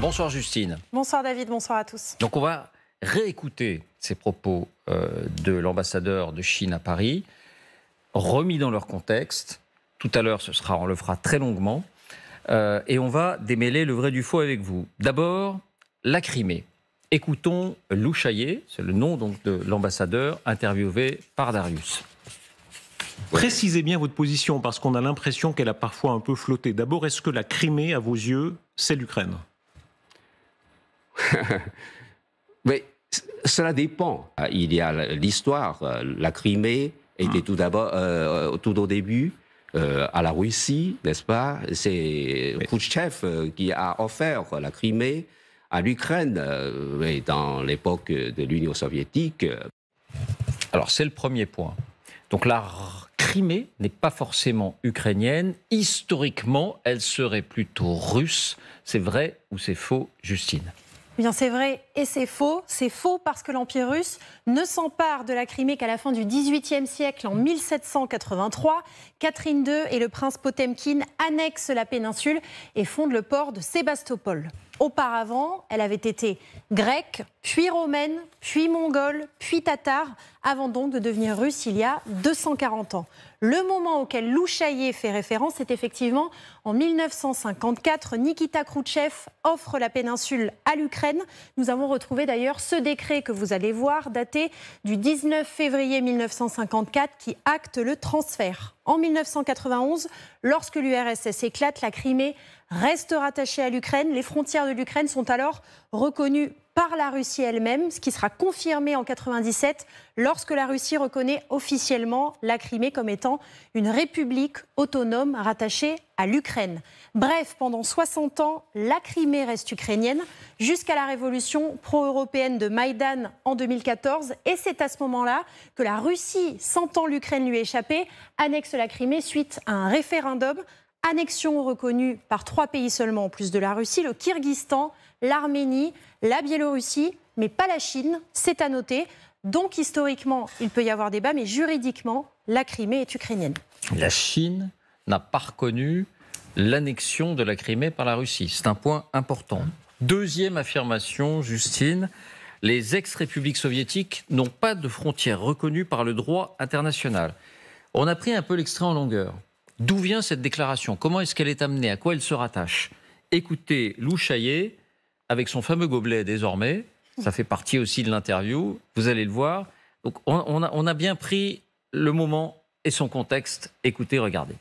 Bonsoir Justine. Bonsoir David, bonsoir à tous. Donc on va réécouter ces propos de l'ambassadeur de Chine à Paris, remis dans leur contexte. Tout à l'heure, on le fera très longuement. Et on va démêler le vrai du faux avec vous. D'abord, la Crimée. Écoutons Lou Chaillet, c'est le nom donc de l'ambassadeur interviewé par Darius. Précisez bien votre position, parce qu'on a l'impression qu'elle a parfois un peu flotté. D'abord, est-ce que la Crimée, à vos yeux, c'est l'Ukraine? Mais cela dépend. Il y a l'histoire. La Crimée était tout d'abord, tout au début, à la Russie, n'est-ce pas? C'est Khrouchtchev qui a offert la Crimée à l'Ukraine dans l'époque de l'Union soviétique. Alors, c'est le premier point. Donc, la Crimée n'est pas forcément ukrainienne. Historiquement, elle serait plutôt russe. C'est vrai ou c'est faux, Justine? Bien, c'est vrai et c'est faux. C'est faux parce que l'Empire russe ne s'empare de la Crimée qu'à la fin du XVIIIe siècle, en 1783. Catherine II et le prince Potemkin annexent la péninsule et fondent le port de Sébastopol. Auparavant, elle avait été grecque, puis romaine, puis mongole, puis tatare, avant donc de devenir russe il y a 240 ans. Le moment auquel Lou Chaillet fait référence, c'est effectivement en 1954. Nikita Khrouchtchev offre la péninsule à l'Ukraine. Nous avons retrouvé d'ailleurs ce décret que vous allez voir, daté du 19 février 1954, qui acte le transfert. En 1991, lorsque l'URSS éclate, la Crimée reste rattachée à l'Ukraine. Les frontières de l'Ukraine sont alors reconnues par la Russie elle-même, ce qui sera confirmé en 1997 lorsque la Russie reconnaît officiellement la Crimée comme étant une république autonome rattachée à l'Ukraine. Bref, pendant 60 ans, la Crimée reste ukrainienne jusqu'à la révolution pro-européenne de Maïdan en 2014. Et c'est à ce moment-là que la Russie, sentant l'Ukraine lui échapper, annexe la Crimée suite à un référendum. Annexion reconnue par 3 pays seulement en plus de la Russie, le Kyrgyzstan, l'Arménie, la Biélorussie, mais pas la Chine, c'est à noter. Donc historiquement, il peut y avoir débat, mais juridiquement, la Crimée est ukrainienne. La Chine n'a pas reconnu l'annexion de la Crimée par la Russie. C'est un point important. Deuxième affirmation, Justine, les ex-républiques soviétiques n'ont pas de frontières reconnues par le droit international. On a pris un peu l'extrait en longueur. D'où vient cette déclaration? Comment est-ce qu'elle est amenée? À quoi elle se rattache? Écoutez Lou Chaillet, avec son fameux gobelet désormais, ça fait partie aussi de l'interview, vous allez le voir. Donc on a bien pris le moment et son contexte. Écoutez, regardez.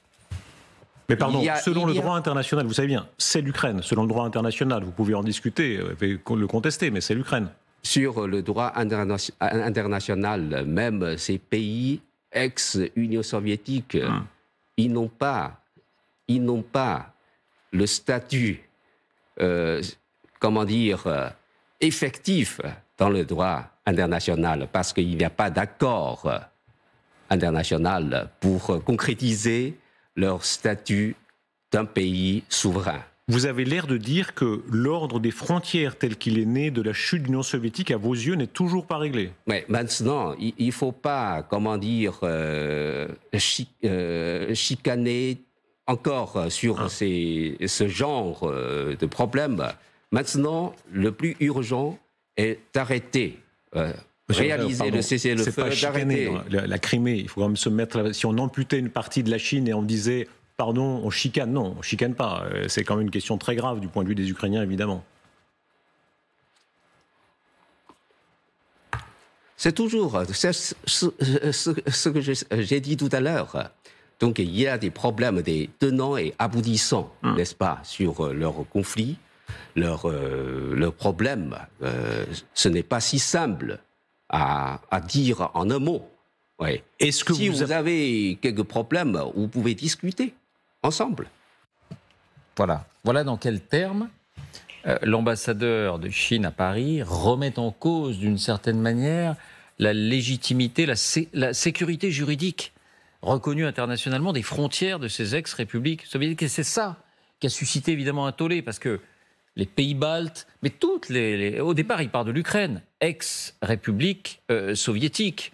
Mais pardon, selon le droit international, vous savez bien, c'est l'Ukraine, selon le droit international. Vous pouvez en discuter, le contester, mais c'est l'Ukraine. Sur le droit international, même ces pays ex-Union soviétique, ils n'ont pas le statut, effectif dans le droit international, parce qu'il n'y a pas d'accord international pour concrétiser leur statut d'un pays souverain. Vous avez l'air de dire que l'ordre des frontières tel qu'il est né de la chute de l'Union soviétique, à vos yeux, n'est toujours pas réglé. Mais maintenant, il ne faut pas, chicaner encore sur ce genre de problème. Maintenant, le plus urgent est d'arrêter, réaliser le cessez-le-feu, d'arrêter. La Crimée, il faut quand même se mettre... Si on amputait une partie de la Chine et on disait... Pardon, on chicane. Non, on ne chicane pas. C'est quand même une question très grave du point de vue des Ukrainiens, évidemment. C'est toujours ce que j'ai dit tout à l'heure. Donc il y a des problèmes, des tenants et aboutissants, n'est-ce pas, sur leur conflit, leur problème. Ce n'est pas si simple à dire en un mot. Ouais. Est-ce que si vous avez quelques problèmes, vous pouvez discuter ensemble. Voilà dans quels termes l'ambassadeur de Chine à Paris remet en cause d'une certaine manière la légitimité, la sécurité juridique reconnue internationalement des frontières de ces ex-républiques soviétiques. Et c'est ça qui a suscité évidemment un tollé, parce que les pays baltes, mais au départ il part de l'Ukraine, ex-république soviétique.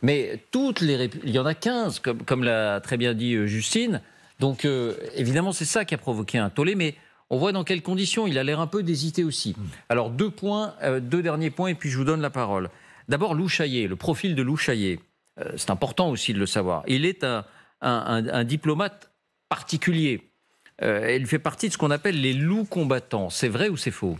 Mais il y en a 15, comme l'a très bien dit Justine. Donc évidemment, c'est ça qui a provoqué un tollé. Mais on voit dans quelles conditions. Il a l'air un peu d'hésiter aussi. Alors, deux derniers points, et puis je vous donne la parole. D'abord, Lou Chayet, le profil de Lou Chayet. C'est important aussi de le savoir. Il est un diplomate particulier. Il fait partie de ce qu'on appelle les loups combattants. C'est vrai ou c'est faux ?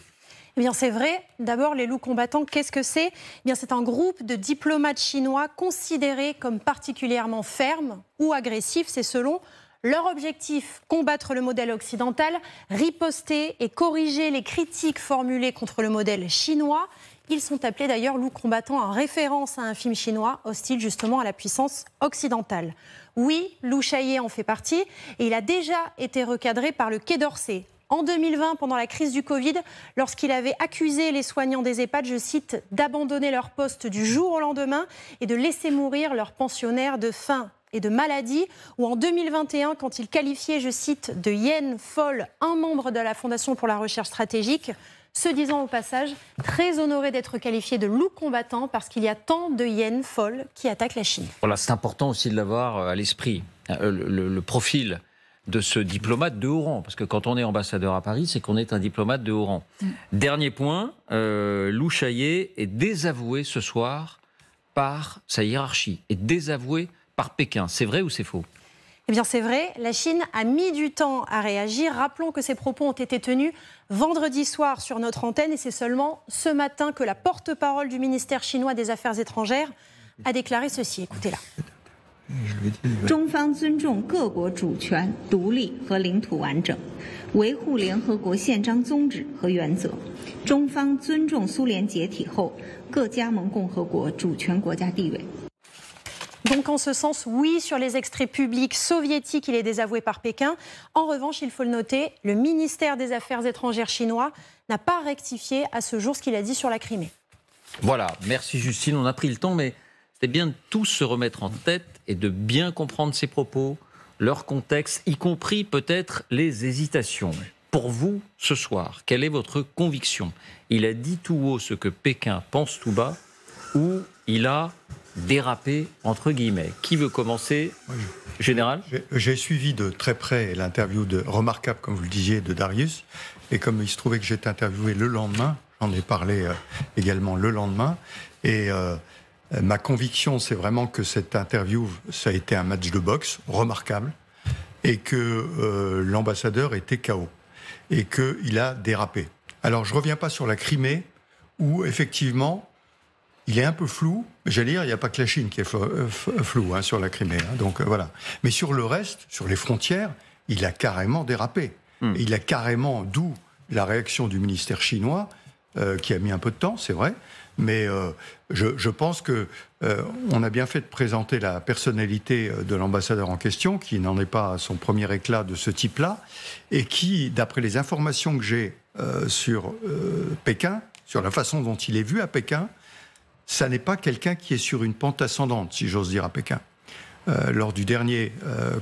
Eh bien, c'est vrai. D'abord, les loups combattants, qu'est-ce que c'est ? Eh bien, c'est un groupe de diplomates chinois considérés comme particulièrement fermes ou agressifs. C'est selon leur objectif, combattre le modèle occidental, riposter et corriger les critiques formulées contre le modèle chinois. Ils sont appelés d'ailleurs loups combattants en référence à un film chinois hostile justement à la puissance occidentale. Oui, Lou Chayet en fait partie et il a déjà été recadré par le Quai d'Orsay. En 2020, pendant la crise du Covid, lorsqu'il avait accusé les soignants des EHPAD, je cite, d'abandonner leur poste du jour au lendemain et de laisser mourir leurs pensionnaires de faim et de maladie, ou en 2021, quand il qualifiait, je cite, de hyène folle un membre de la Fondation pour la recherche stratégique, se disant au passage très honoré d'être qualifié de loup combattant parce qu'il y a tant de hyènes folles qui attaquent la Chine. Voilà, c'est important aussi de l'avoir à l'esprit, le profil de ce diplomate de haut rang, parce que quand on est ambassadeur à Paris, c'est qu'on est un diplomate de haut rang. Dernier point, Lou Chayet est désavoué ce soir par sa hiérarchie, est désavoué par Pékin. C'est vrai ou c'est faux ? Eh bien, c'est vrai, la Chine a mis du temps à réagir. Rappelons que ces propos ont été tenus vendredi soir sur notre antenne et c'est seulement ce matin que la porte-parole du ministère chinois des Affaires étrangères a déclaré ceci. Écoutez-la. 中方尊重各国主权、独立和领土完整，维护联合国宪章宗旨和原则。中方尊重苏联解体后各加盟共和国主权国家地位。 Donc en ce sens, oui, sur les extraits publics soviétiques, il est désavoué par Pékin. En revanche, il faut le noter, le ministère des Affaires étrangères chinois n'a pas rectifié à ce jour ce qu'il a dit sur la Crimée. Voilà, merci Justine, on a pris le temps, mais c'est bien de tous se remettre en tête et de bien comprendre ses propos, leur contexte, y compris peut-être les hésitations. Pour vous, ce soir, quelle est votre conviction ? Il a dit tout haut ce que Pékin pense tout bas, ou il a dérapé, entre guillemets. Qui veut commencer ? Général ? J'ai suivi de très près l'interview remarquable, comme vous le disiez, de Darius. Et comme il se trouvait que j'étais interviewé le lendemain, j'en ai parlé également le lendemain. Et ma conviction, c'est vraiment que cette interview, ça a été un match de boxe remarquable. Et que l'ambassadeur était KO. Et qu'il a dérapé. Alors, je ne reviens pas sur la Crimée, où effectivement, il est un peu flou. J'allais dire, il n'y a pas que la Chine qui est flou sur la Crimée. Donc voilà. Mais sur le reste, sur les frontières, il a carrément dérapé. Et il a carrément, d'où la réaction du ministère chinois, qui a mis un peu de temps, c'est vrai. Mais je pense que on a bien fait de présenter la personnalité de l'ambassadeur en question, qui n'en est pas à son premier éclat de ce type-là, et qui, d'après les informations que j'ai sur Pékin, sur la façon dont il est vu à Pékin, ça n'est pas quelqu'un qui est sur une pente ascendante, si j'ose dire, à Pékin. Lors du dernier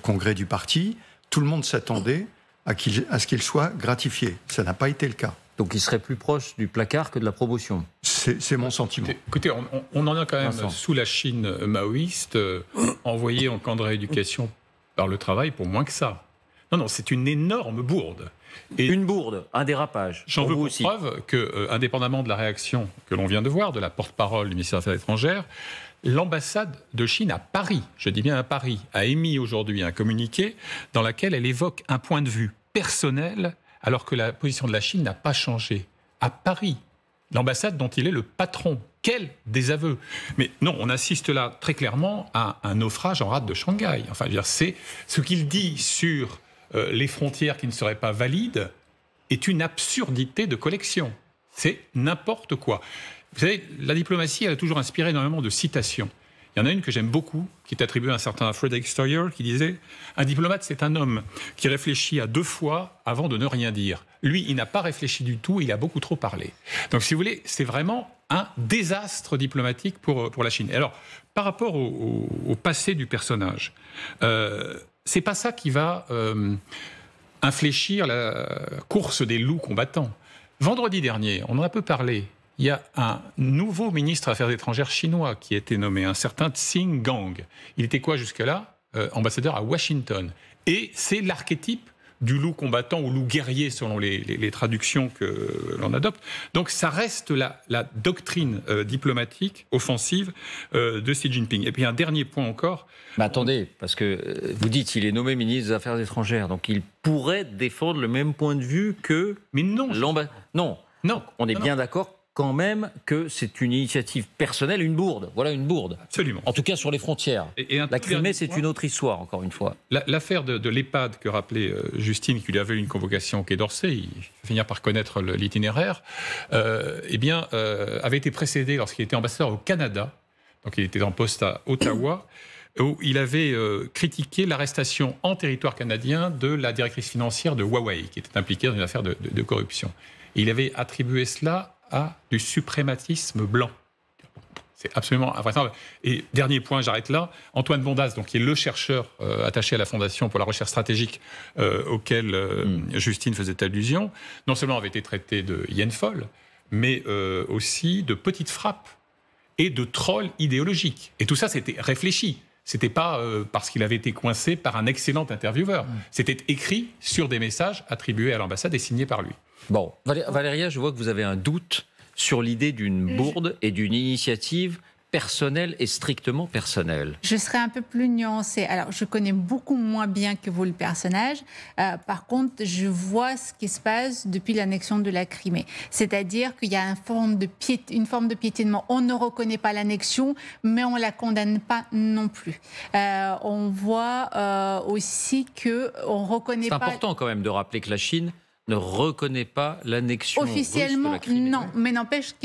congrès du parti, tout le monde s'attendait à ce qu'il soit gratifié. Ça n'a pas été le cas. Donc il serait plus proche du placard que de la promotion. C'est mon sentiment. Écoutez, on en a quand même, sous la Chine maoïste, envoyé en camp de rééducation par le travail pour moins que ça. Non, c'est une énorme bourde. Et une bourde, un dérapage. J'en veux pour preuve que, indépendamment de la réaction que l'on vient de voir, de la porte-parole du ministère des Affaires étrangères, l'ambassade de Chine à Paris, je dis bien à Paris, a émis aujourd'hui un communiqué dans lequel elle évoque un point de vue personnel, alors que la position de la Chine n'a pas changé. À Paris, l'ambassade dont il est le patron. Quel désaveu! Mais non, on assiste là très clairement à un naufrage en rade de Shanghai. Enfin, je veux dire, c'est ce qu'il dit sur les frontières qui ne seraient pas valides est une absurdité de collection. C'est n'importe quoi. Vous savez, la diplomatie, elle a toujours inspiré énormément de citations. Il y en a une que j'aime beaucoup, qui est attribuée à un certain Frederick Steuer, qui disait « Un diplomate, c'est un homme qui réfléchit à 2 fois avant de ne rien dire. Lui, il n'a pas réfléchi du tout, il a beaucoup trop parlé. » Donc, si vous voulez, c'est vraiment un désastre diplomatique pour la Chine. Et alors, par rapport au passé du personnage, c'est pas ça qui va infléchir la course des loups combattants. Vendredi dernier, on en a peu parlé, il y a un nouveau ministre des Affaires étrangères chinois qui a été nommé, un certain Xing Gang. Il était quoi jusque-là? Ambassadeur à Washington. Et c'est l'archétype du loup combattant ou loup guerrier selon les traductions que l'on adopte. Donc ça reste la doctrine diplomatique offensive de Xi Jinping. Et puis un dernier point encore. Mais attendez, parce que vous dites qu'il est nommé ministre des Affaires étrangères, donc il pourrait défendre le même point de vue que... Mais non. Non. On est bien d'accord quand même que c'est une initiative personnelle, une bourde. Voilà, une bourde. Absolument. En tout cas sur les frontières. La Crimée, c'est une autre histoire, encore une fois. L'affaire de l'EHPAD que rappelait Justine, qui lui avait une convocation au Quai d'Orsay, il va finir par connaître l'itinéraire, avait été précédée lorsqu'il était ambassadeur au Canada, donc il était en poste à Ottawa, où il avait critiqué l'arrestation en territoire canadien de la directrice financière de Huawei, qui était impliquée dans une affaire de corruption. Et il avait attribué cela à du suprématisme blanc. C'est absolument invraisemblable. Et dernier point, j'arrête là. Antoine Bondas, donc, qui est le chercheur attaché à la Fondation pour la recherche stratégique auquel Justine faisait allusion, non seulement avait été traité de hyène folle, mais aussi de petite frappe et de troll idéologique. Et tout ça, c'était réfléchi. C'était pas parce qu'il avait été coincé par un excellent intervieweur. C'était écrit sur des messages attribués à l'ambassade et signés par lui. Bon, Valéria, je vois que vous avez un doute sur l'idée d'une bourde et d'une initiative personnelle et strictement personnelle. Je serais un peu plus nuancée. Alors, je connais beaucoup moins bien que vous le personnage. Par contre, je vois ce qui se passe depuis l'annexion de la Crimée. C'est-à-dire qu'il y a une forme de piétinement. On ne reconnaît pas l'annexion, mais on ne la condamne pas non plus. On voit aussi qu'on ne reconnaît pas... C'est important quand même de rappeler que la Chine ne reconnaît pas l'annexion officiellement, russe de la Crimée. Non, mais n'empêche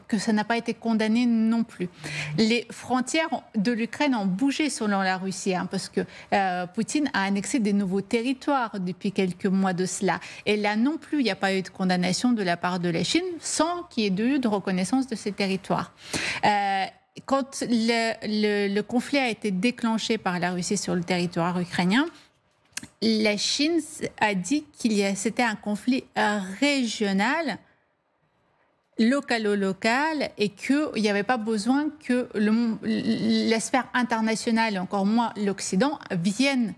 que ça n'a pas été condamné non plus. Les frontières de l'Ukraine ont bougé selon la Russie, parce que Poutine a annexé des nouveaux territoires depuis quelques mois de cela. Et là non plus, il n'y a pas eu de condamnation de la part de la Chine sans qu'il y ait eu de reconnaissance de ces territoires. Quand le conflit a été déclenché par la Russie sur le territoire ukrainien, la Chine a dit c'était un conflit régional, localo-local, et qu'il n'y avait pas besoin que la sphère internationale, et encore moins l'Occident, viennent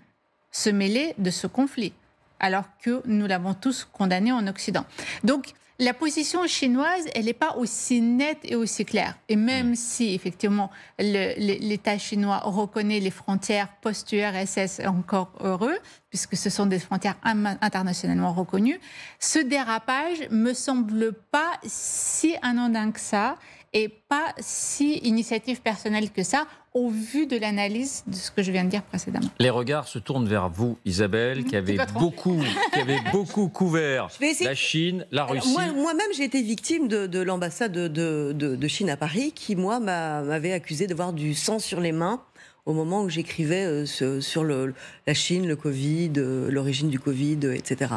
se mêler de ce conflit, alors que nous l'avons tous condamné en Occident. Donc, la position chinoise, elle n'est pas aussi nette et aussi claire. Et même si, effectivement, l'État chinois reconnaît les frontières post-URSS, encore heureux, puisque ce sont des frontières internationalement reconnues, ce dérapage ne me semble pas si anodin que ça et pas si initiative personnelle que ça, au vu de l'analyse de ce que je viens de dire précédemment. Les regards se tournent vers vous, Isabelle, qui avez beaucoup couvert la Chine, la Russie. Moi-même, j'ai été victime de l'ambassade de Chine à Paris, qui, moi, m'avait accusé d'avoir du sang sur les mains au moment où j'écrivais sur la Chine, le Covid, l'origine du Covid, etc.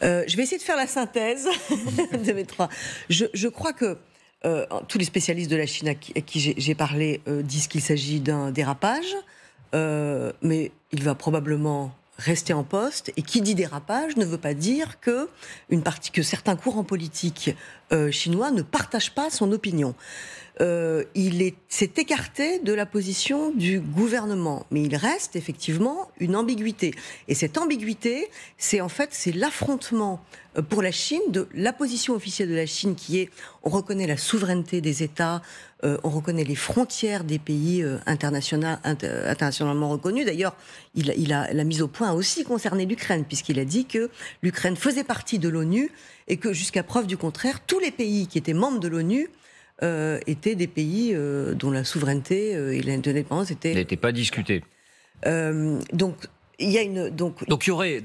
Je vais essayer de faire la synthèse de mes trois. Je crois que tous les spécialistes de la Chine à qui j'ai parlé disent qu'il s'agit d'un dérapage, mais il va probablement rester en poste. Et qui dit dérapage ne veut pas dire que certains courants politiques chinois ne partagent pas son opinion. Il s'est écarté de la position du gouvernement, mais il reste effectivement une ambiguïté. Et cette ambiguïté, c'est l'affrontement pour la Chine de la position officielle de la Chine, qui est on reconnaît la souveraineté des États, on reconnaît les frontières des pays internationalement reconnus. D'ailleurs, la mise au point a aussi concerné l'Ukraine, puisqu'il a dit que l'Ukraine faisait partie de l'ONU et que jusqu'à preuve du contraire, tous les pays qui étaient membres de l'ONU étaient des pays dont la souveraineté et l'indépendance n'étaient pas discutées. Donc il y a donc il y aurait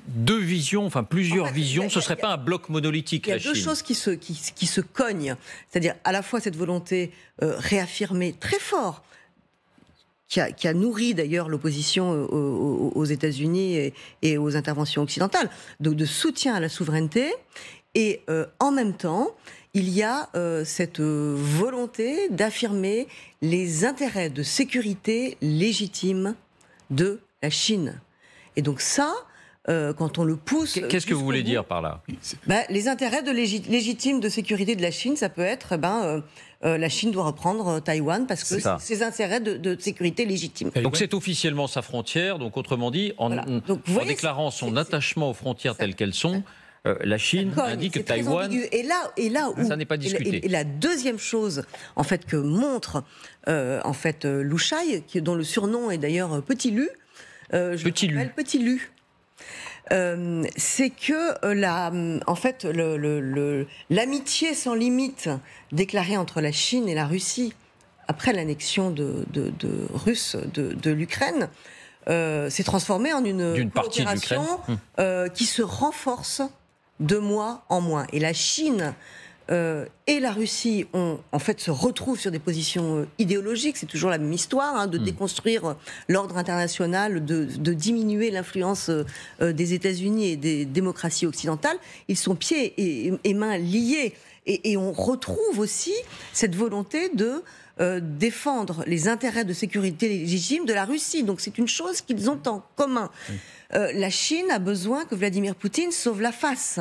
deux visions, enfin plusieurs visions. Ce ne serait pas un bloc monolithique. Il y a deux choses qui se cognent, c'est-à-dire à la fois cette volonté réaffirmée très fort, qui a nourri d'ailleurs l'opposition aux États-Unis et aux interventions occidentales, donc de soutien à la souveraineté, et en même temps, il y a cette volonté d'affirmer les intérêts de sécurité légitimes de la Chine. Et donc ça, quand on le pousse... Qu'est-ce que vous voulez dire par là ? Les intérêts légitimes de sécurité de la Chine, ça peut être la Chine doit reprendre Taïwan parce que c'est ses intérêts de sécurité légitimes. Donc c'est officiellement sa frontière, donc autrement dit, en déclarant son attachement aux frontières telles qu'elles sont, la Chine indique que Taïwan, et là où ça n'est pas discuté. Et la deuxième chose, en fait, que montre Lu Shai, dont le surnom est d'ailleurs Petit Lu, Petit Lu. C'est que en fait, l'amitié sans limite déclarée entre la Chine et la Russie après l'annexion russe de l'Ukraine s'est transformée en une coopération qui se renforce de mois en mois. Et la Chine et la Russie en fait se retrouvent sur des positions idéologiques. C'est toujours la même histoire, de déconstruire l'ordre international, de diminuer l'influence des États-Unis et des démocraties occidentales. Ils sont pieds et mains liés. Et on retrouve aussi cette volonté de défendre les intérêts de sécurité légitimes de la Russie. Donc c'est une chose qu'ils ont en commun. La Chine a besoin que Vladimir Poutine sauve la face.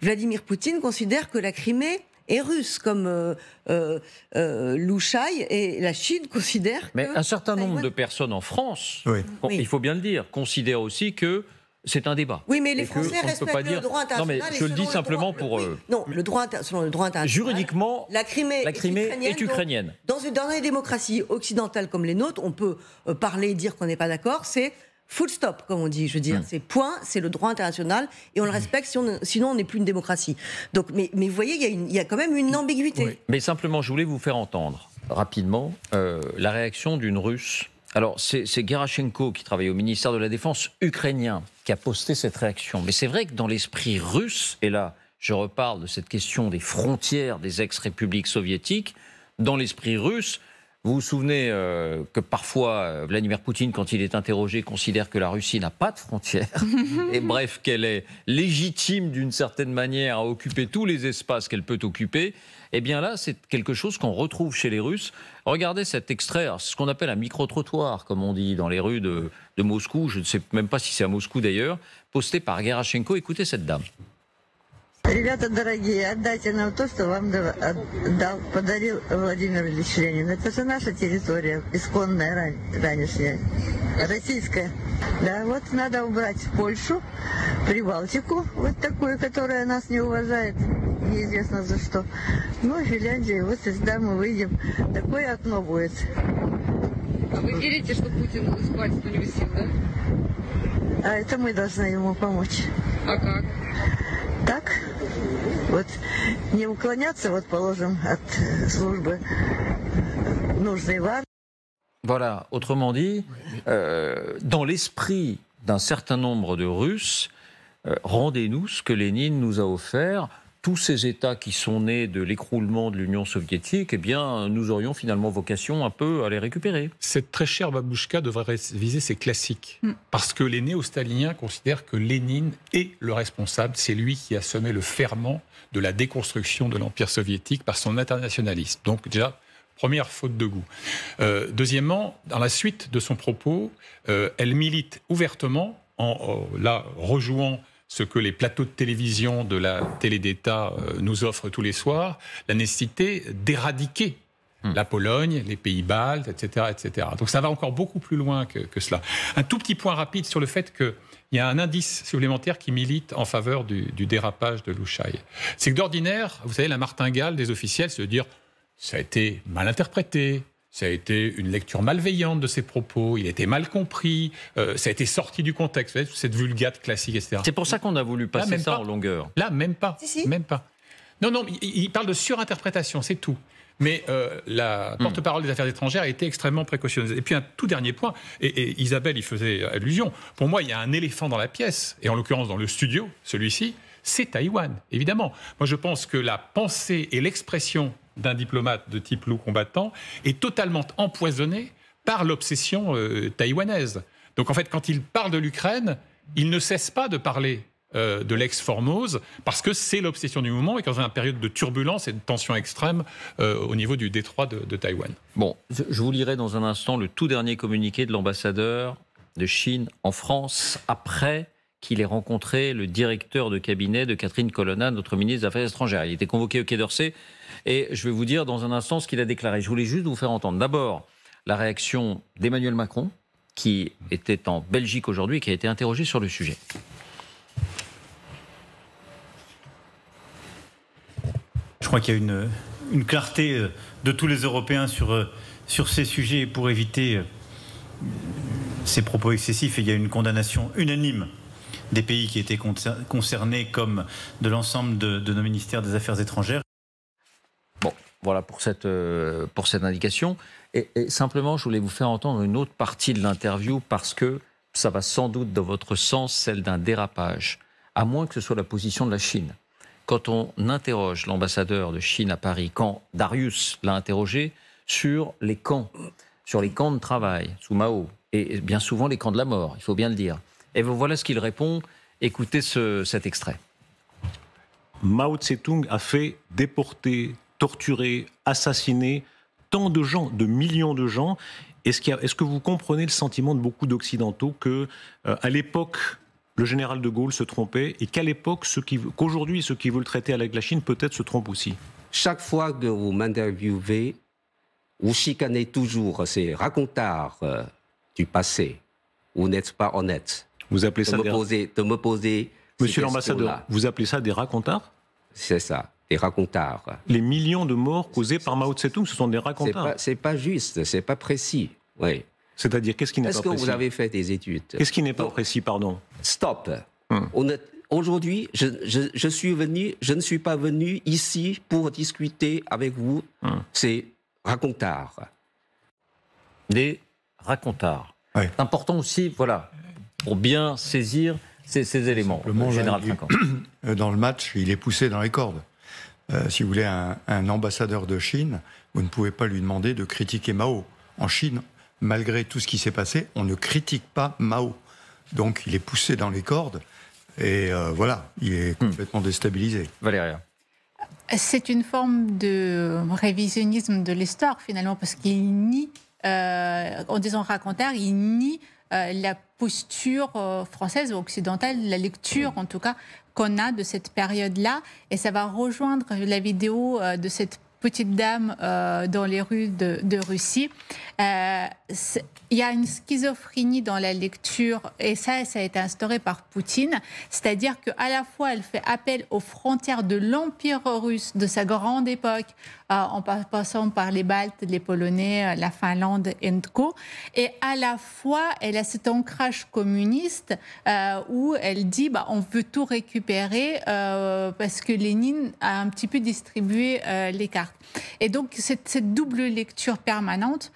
Vladimir Poutine considère que la Crimée est russe, comme Lu Shai, et la Chine considère que... Mais un certain nombre de personnes en France, il faut bien le dire, considèrent aussi que c'est un débat. Oui, mais les Français respectent le droit international. Non, mais je le dis simplement pour... Non, selon le droit international... Juridiquement, la Crimée est ukrainienne. Dans les démocraties occidentales comme les nôtres, on peut parler, dire qu'on n'est pas d'accord, c'est... full stop, comme on dit, je veux dire. C'est point, c'est le droit international, et on le respecte, sinon on n'est plus une démocratie. Donc, mais vous voyez, il y a quand même une ambiguïté. Oui. Mais simplement, je voulais vous faire entendre, rapidement, la réaction d'une Russe. Alors, c'est Gerashenko, qui travaille au ministère de la Défense ukrainien, qui a posté cette réaction. Mais c'est vrai que dans l'esprit russe, et là, je reparle de cette question des frontières des ex-républiques soviétiques, dans l'esprit russe, vous vous souvenez que parfois, Vladimir Poutine, quand il est interrogé, considère que la Russie n'a pas de frontières, et bref, qu'elle est légitime d'une certaine manière à occuper tous les espaces qu'elle peut occuper. Eh bien là, c'est quelque chose qu'on retrouve chez les Russes. Regardez cet extrait, c'est ce qu'on appelle un micro-trottoir, comme on dit dans les rues de Moscou, je ne sais même pas si c'est à Moscou d'ailleurs, posté par Gerashenko. Écoutez cette dame. Ребята дорогие, отдайте нам то, что вам подарил Владимир Ильич Ленин. Это же наша территория, исконная, ранешняя, российская. Да, вот надо убрать Польшу, Прибалтику, вот такую, которая нас не уважает, неизвестно за что. Ну, Финляндия, вот сюда мы выйдем. Такое окно будет. А вы верите, что Путин хватит у него сил, да? А это мы должны ему помочь. А как? Так, вот не уклоняться, вот положим, от службы нужной в армии. Voilà, autrement dit, dans l'esprit d'un certain nombre de Russes, rendez-nous ce que Lénine nous a offert. Tous ces États qui sont nés de l'écroulement de l'Union soviétique, eh bien, nous aurions finalement vocation un peu à les récupérer. Cette très chère babouchka devrait viser ses classiques. Parce que les néo-staliniens considèrent que Lénine est le responsable. C'est lui qui a semé le ferment de la déconstruction de l'Empire soviétique par son internationalisme. Donc déjà, première faute de goût. Deuxièmement, dans la suite de son propos, elle milite ouvertement, là, rejouant ce que les plateaux de télévision de la télé d'État nous offrent tous les soirs, la nécessité d'éradiquer la Pologne, les pays baltes, etc., etc. Donc ça va encore beaucoup plus loin que cela. Un tout petit point rapide sur le fait qu'il y a un indice supplémentaire qui milite en faveur du dérapage de Lu Shai. C'est que d'ordinaire, vous savez, la martingale des officiels, c'est de dire ça a été mal interprété, ça a été une lecture malveillante de ses propos, il a été mal compris, ça a été sorti du contexte, vous savez, cette vulgate classique, etc. C'est pour ça qu'on a voulu passer ça en longueur. Là, même pas. Si. Même pas. Non, il parle de surinterprétation, c'est tout. Mais la porte-parole des Affaires étrangères a été extrêmement précautionneuse. Et puis un tout dernier point, et Isabelle y faisait allusion, pour moi il y a un éléphant dans la pièce, et en l'occurrence dans le studio, celui-ci, c'est Taïwan, évidemment. Moi je pense que la pensée et l'expression d'un diplomate de type loup combattant est totalement empoisonnée par l'obsession taïwanaise. Donc en fait, quand il parle de l'Ukraine, il ne cesse pas de parler de l'ex-Formose, parce que c'est l'obsession du moment et dans une période de turbulence et de tension extrême au niveau du détroit de Taïwan. Bon, je vous lirai dans un instant le tout dernier communiqué de l'ambassadeur de Chine en France après qu'il ait rencontré le directeur de cabinet de Catherine Colonna, notre ministre des Affaires étrangères. Il était convoqué au Quai d'Orsay et je vais vous dire dans un instant ce qu'il a déclaré. Je voulais juste vous faire entendre d'abord la réaction d'Emmanuel Macron, qui était en Belgique aujourd'hui et qui a été interrogé sur le sujet. Je crois qu'il y a une clarté de tous les Européens sur ces sujets pour éviter ces propos excessifs. Et il y a une condamnation unanime des pays qui étaient concernés comme de l'ensemble de nos ministères des Affaires étrangères. Bon, voilà pour cette indication. Et simplement, je voulais vous faire entendre une autre partie de l'interview parce que ça va sans doute dans votre sens, celle d'un dérapage, à moins que ce soit la position de la Chine. Quand on interroge l'ambassadeur de Chine à Paris, quand Darius l'a interrogé sur les camps de travail sous Mao, et bien souvent les camps de la mort, il faut bien le dire. Et voilà ce qu'il répond. Écoutez cet extrait. Mao Tse-tung a fait déporter, torturer, assassiner tant de gens, de millions de gens. Est-ce que vous comprenez le sentiment de beaucoup d'Occidentaux que, à l'époque, le général de Gaulle se trompait et qu'aujourd'hui, ceux qui veulent traiter avec la Chine peut-être se trompent aussi? Chaque fois que vous m'interviewez, vous chicanez toujours ces racontards du passé. Vous n'êtes pas honnête. Vous appelez ça de me poser Monsieur l'ambassadeur, vous appelez ça des racontards? C'est ça, des racontards. Les millions de morts causés par Mao Tse-tung, ce sont des racontards. C'est pas juste, c'est pas précis. Oui. C'est-à-dire, qu'est-ce qui n'est pas précis? Est-ce que vous avez fait des études? Qu'est-ce qui n'est pas précis, pardon? Stop. Aujourd'hui, je ne suis pas venu ici pour discuter avec vous ces racontards. Des racontards. Oui. C'est important aussi, voilà, pour bien saisir ces éléments. Général Trinquant. Dans le match, il est poussé dans les cordes. Si vous voulez, un ambassadeur de Chine, vous ne pouvez pas lui demander de critiquer Mao. En Chine, malgré tout ce qui s'est passé, on ne critique pas Mao. Donc il est poussé dans les cordes et voilà, il est complètement déstabilisé. Valéria. C'est une forme de révisionnisme de l'histoire finalement, parce qu'il nie, en disant racontaire, il nie la posture française ou occidentale, la lecture en tout cas qu'on a de cette période-là. Et ça va rejoindre la vidéo de cette petite dame dans les rues de Russie. Il y a une schizophrénie dans la lecture, et ça a été instauré par Poutine, c'est-à-dire qu'à la fois elle fait appel aux frontières de l'Empire russe de sa grande époque, en passant par les Baltes, les Polonais, la Finlande et co, et à la fois elle a cet ancrage communiste où elle dit on veut tout récupérer parce que Lénine a un petit peu distribué les cartes. Et donc cette double lecture permanente,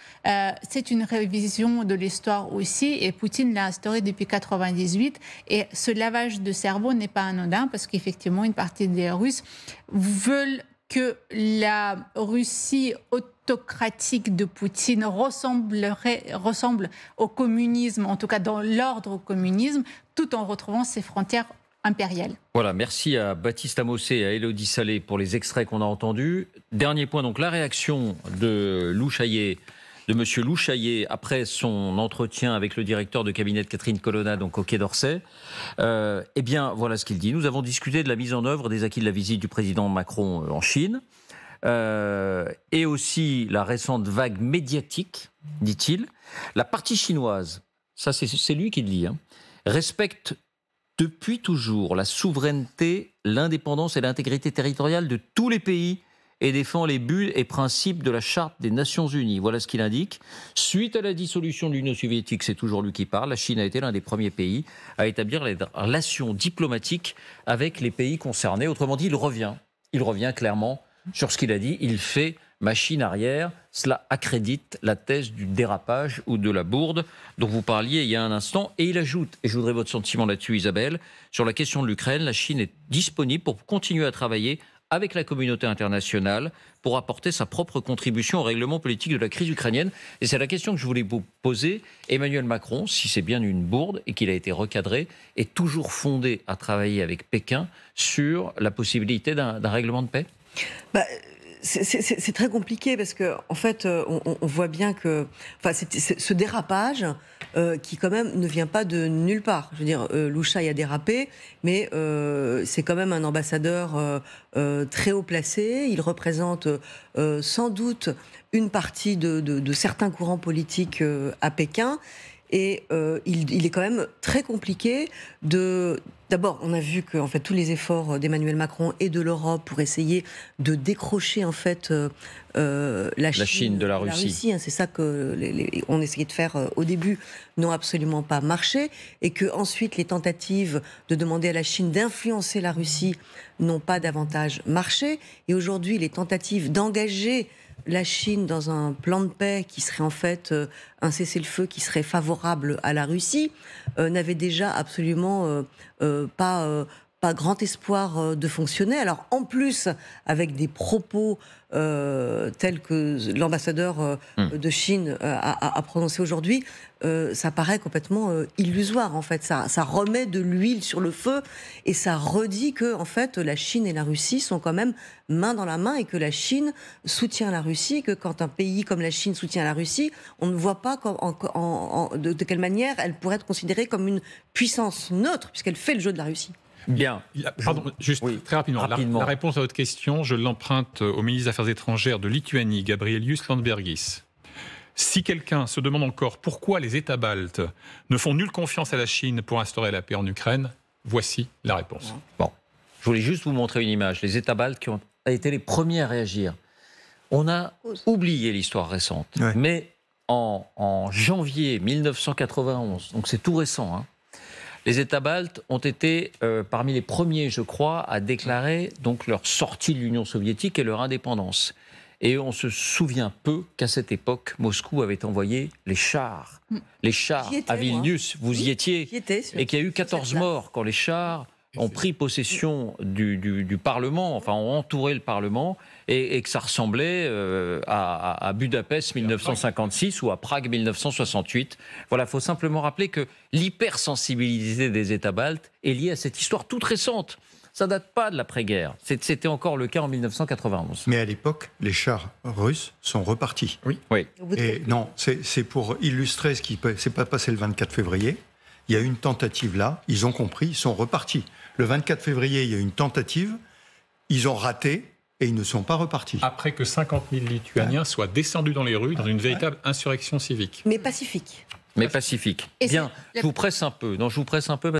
c'est une révision de l'histoire aussi, et Poutine l'a instauré depuis 1998, et ce lavage de cerveau n'est pas anodin, parce qu'effectivement une partie des Russes veulent que la Russie autocratique de Poutine ressemble au communisme, en tout cas dans l'ordre au communisme, tout en retrouvant ses frontières impériales. Voilà, merci à Baptiste Amossé et à Élodie Salé pour les extraits qu'on a entendus. Dernier point, donc la réaction de Monsieur Louchaillet après son entretien avec le directeur de cabinet de Catherine Colonna, donc au Quai d'Orsay. Eh bien, voilà ce qu'il dit. Nous avons discuté de la mise en œuvre des acquis de la visite du président Macron en Chine et aussi la récente vague médiatique, dit-il. La partie chinoise, ça c'est lui qui le dit, respecte depuis toujours la souveraineté, l'indépendance et l'intégrité territoriale de tous les pays et défend les buts et principes de la Charte des Nations Unies. Voilà ce qu'il indique. Suite à la dissolution de l'Union soviétique, c'est toujours lui qui parle, la Chine a été l'un des premiers pays à établir les relations diplomatiques avec les pays concernés. Autrement dit, il revient clairement sur ce qu'il a dit. Il fait machine arrière. Cela accrédite la thèse du dérapage ou de la bourde dont vous parliez il y a un instant. Et il ajoute, et je voudrais votre sentiment là-dessus, Isabelle, sur la question de l'Ukraine, la Chine est disponible pour continuer à travailler avec la communauté internationale pour apporter sa propre contribution au règlement politique de la crise ukrainienne. Et c'est la question que je voulais vous poser. Emmanuel Macron, si c'est bien une bourde et qu'il a été recadré, est toujours fondé à travailler avec Pékin sur la possibilité d'un règlement de paix ? C'est très compliqué parce que, en fait, on voit bien que ce dérapage, qui quand même ne vient pas de nulle part. Je veux dire, Louchaï a dérapé, mais c'est quand même un ambassadeur très haut placé. Il représente sans doute une partie de certains courants politiques à Pékin. Et il est quand même très compliqué de... D'abord, on a vu que en fait, tous les efforts d'Emmanuel Macron et de l'Europe pour essayer de décrocher en fait, la Chine de la Russie. Hein, c'est ça qu'on essayait de faire au début, n'ont absolument pas marché. Et que ensuite, les tentatives de demander à la Chine d'influencer la Russie n'ont pas davantage marché. Et aujourd'hui, les tentatives d'engager la Chine dans un plan de paix qui serait en fait un cessez-le-feu qui serait favorable à la Russie n'avait déjà absolument pas grand espoir de fonctionner. Alors en plus, avec des propos tels que l'ambassadeur de Chine a prononcé aujourd'hui, ça paraît complètement illusoire en fait. Ça remet de l'huile sur le feu et ça redit que en fait la Chine et la Russie sont quand même main dans la main et que la Chine soutient la Russie, que quand un pays comme la Chine soutient la Russie, on ne voit pas de quelle manière elle pourrait être considérée comme une puissance neutre puisqu'elle fait le jeu de la Russie. Bien. Pardon, juste très rapidement. La réponse à votre question, je l'emprunte au ministre des Affaires étrangères de Lituanie, Gabrielius Landsbergis. Si quelqu'un se demande encore pourquoi les États baltes ne font nulle confiance à la Chine pour instaurer la paix en Ukraine, voici la réponse. Bon, je voulais juste vous montrer une image. Les États baltes qui ont été les premiers à réagir. On a oublié l'histoire récente, mais en janvier 1991, donc c'est tout récent, hein, les États baltes ont été parmi les premiers, je crois, à déclarer donc leur sortie de l'Union soviétique et leur indépendance. Et on se souvient peu qu'à cette époque, Moscou avait envoyé les chars. Les chars à Vilnius, vous y étiez. Et qu'il y a eu 14 morts quand les chars ont pris possession du Parlement, enfin ont entouré le Parlement, et que ça ressemblait à Budapest 1956 ou à Prague 1968. Voilà, il faut simplement rappeler que l'hypersensibilité des États baltes est liée à cette histoire toute récente. Ça date pas de l'après-guerre. C'était encore le cas en 1991. Mais à l'époque, les chars russes sont repartis. Oui. Et non, c'est pour illustrer ce qui ne s'est pas passé le 24 février. Il y a eu une tentative là, ils ont compris, ils sont repartis. Le 24 février, il y a eu une tentative, ils ont raté et ils ne sont pas repartis. Après que 50 000 Lituaniens soient descendus dans les rues dans une véritable insurrection civique. Mais pacifique. Mais pacifique. Bien, je vous presse un peu. Non, je vous presse un peu.